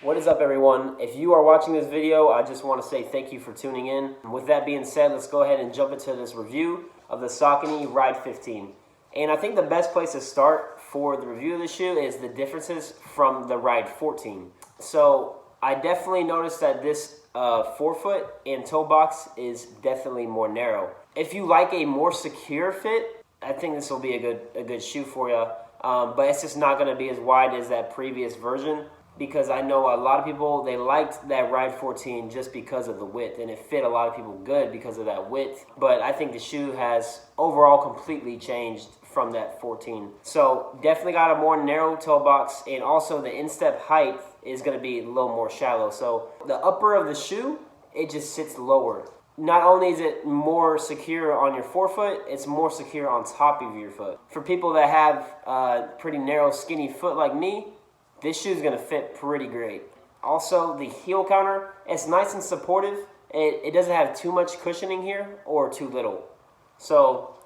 What is up, everyone? If you are watching this video, I just want to say thank you for tuning in. With that being said, let's go ahead and jump into this review of the Saucony Ride 15. And I think the best place to start for the review of the shoe is the differences from the Ride 14. So I definitely noticed that this forefoot and toe box is definitely more narrow. If you like a more secure fit, I think this will be a good shoe for you. But it's just not going to be as wide as that previous version, because I know a lot of people, they liked that Ride 14 just because of the width, and it fit a lot of people good because of that width. But I think the shoe has overall completely changed from that 14. So definitely got a more narrow toe box, and also the instep height is going to be a little more shallow. So the upper of the shoe, it just sits lower. Not only is it more secure on your forefoot, it's more secure on top of your foot. For people that have a pretty narrow, skinny foot like me, this shoe is going to fit pretty great. Also, the heel counter, it's nice and supportive. It doesn't have too much cushioning here or too little. So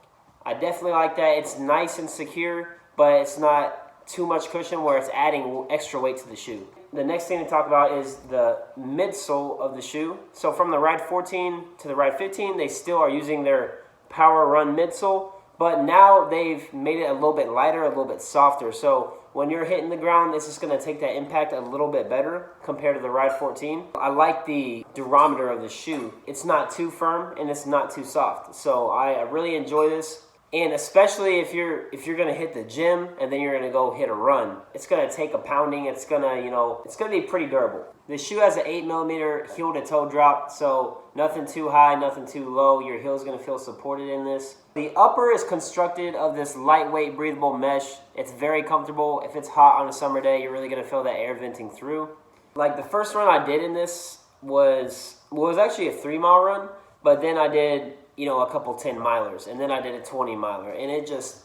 I definitely like that. It's nice and secure, but it's not too much cushion where it's adding extra weight to the shoe. The next thing to talk about is the midsole of the shoe. So from the Ride 14 to the Ride 15, they still are using their Power Run midsole, but now they've made it a little bit lighter, a little bit softer. So when you're hitting the ground, this is going to take that impact a little bit better compared to the Ride 14. I like the durometer of the shoe. It's not too firm and it's not too soft. So I really enjoy this. And especially if you're going to hit the gym and then you're going to go hit a run, it's going to take a pounding. It's going to, it's going to be pretty durable. The shoe has an 8mm heel to toe drop, so nothing too high, nothing too low. Your heel's going to feel supported in this. The upper is constructed of this lightweight breathable mesh. It's very comfortable. If it's hot on a summer day, you're really going to feel that air venting through. Like the first run I did in this was actually a 3-mile run, but then I did a couple 10-milers, and then I did a 20-miler, and it just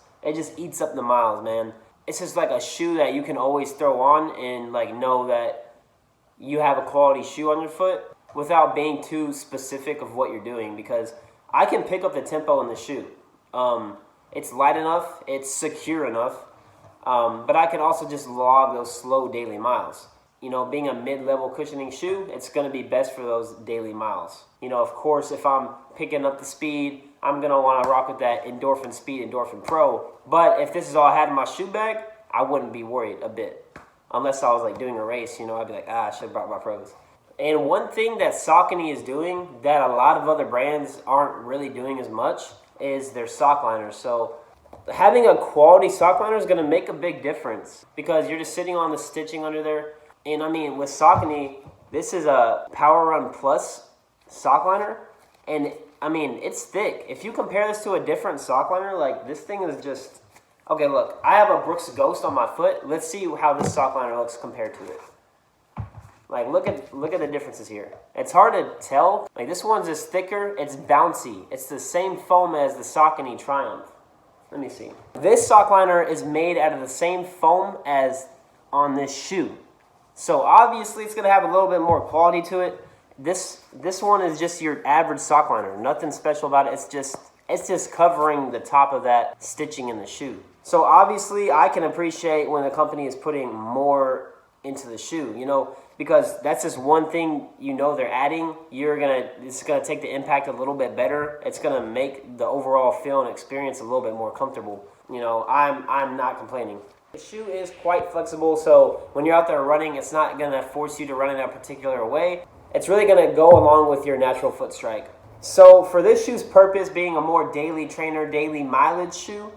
eats up the miles, man. It's just like a shoe that you can always throw on and know that you have a quality shoe on your foot without being too specific of what you're doing, because I can pick up the tempo in the shoe. It's light enough, it's secure enough, but I can also just log those slow daily miles. Being a mid-level cushioning shoe, it's going to be best for those daily miles. Of course, if I'm picking up the speed, I'm going to want to rock with that Endorphin Speed Endorphin Pro. But if this is all I had in my shoe bag, I wouldn't be worried a bit. Unless I was doing a race, I'd be like, I should have brought my pros. And one thing that Saucony is doing that a lot of other brands aren't really doing as much is their sock liners. So having a quality sock liner is going to make a big difference, because you're just sitting on the stitching under there. And with Saucony, this is a Power Run Plus sock liner, and it's thick. If you compare this to a different sock liner, this thing is just, okay, look, I have a Brooks Ghost on my foot. Let's see how this sock liner looks compared to it. Look at the differences here. It's hard to tell. This one's just thicker. It's bouncy. It's the same foam as the Saucony Triumph. Let me see. This sock liner is made out of the same foam as on this shoe. So obviously it's going to have a little bit more quality to it. This one is just your average sock liner. Nothing special about it. It's just covering the top of that stitching in the shoe. So obviously I can appreciate when the company is putting more into the shoe, because that's just one thing they're adding. It's gonna take the impact a little bit better. It's gonna make the overall feel and experience a little bit more comfortable. I'm not complaining. The shoe is quite flexible, so when you're out there running, it's not going to force you to run in a particular way. It's really going to go along with your natural foot strike. So for this shoe's purpose, being a more daily trainer, daily mileage shoe,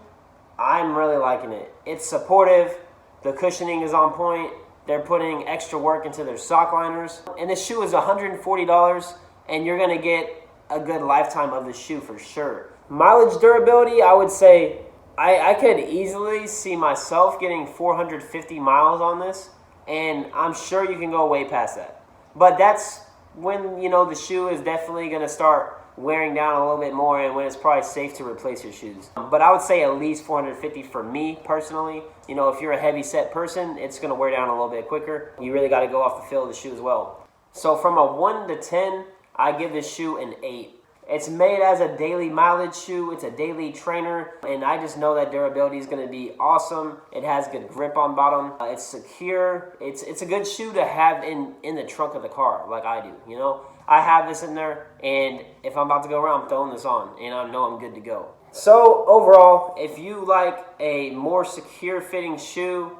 I'm really liking it. It's supportive. The cushioning is on point. They're putting extra work into their sock liners. And this shoe is $140, and you're going to get a good lifetime of the shoe for sure. Mileage durability, I would say, I could easily see myself getting 450 miles on this, and I'm sure you can go way past that. But that's when, the shoe is definitely going to start wearing down a little bit more, and when it's probably safe to replace your shoes. But I would say at least 450 for me personally. If you're a heavy set person, it's going to wear down a little bit quicker. You really got to go off the feel of the shoe as well. So from a 1 to 10, I give this shoe an 8. It's made as a daily mileage shoe. It's a daily trainer, and I just know that durability is going to be awesome. It has good grip on bottom. It's secure. It's a good shoe to have in the trunk of the car, like I do. You know, I have this in there, and if I'm about to go around, I'm throwing this on, and I know I'm good to go. So overall, if you like a more secure fitting shoe,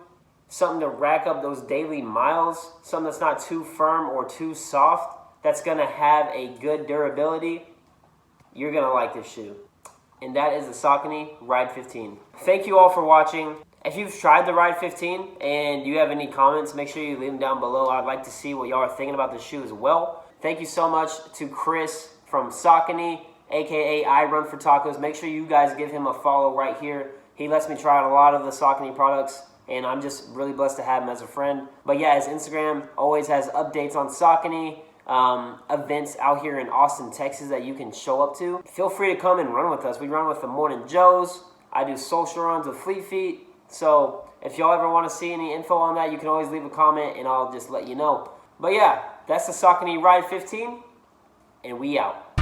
something to rack up those daily miles, something that's not too firm or too soft, that's going to have a good durability, you're going to like this shoe. And that is the Saucony Ride 15. Thank you all for watching. If you've tried the Ride 15 and you have any comments, make sure you leave them down below. I'd like to see what y'all are thinking about the shoe as well. Thank you so much to Chris from Saucony, aka I Run for Tacos. Make sure you guys give him a follow right here. He lets me try out a lot of the Saucony products, and I'm just really blessed to have him as a friend. But yeah, his Instagram always has updates on Saucony, events out here in Austin, Texas that you can show up to. Feel free to come and run with us. We run with the Morning Joes. I do social runs with Fleet Feet. So if y'all ever want to see any info on that, you can always leave a comment and I'll just let you know. But yeah, that's the Saucony Ride 15, and we out.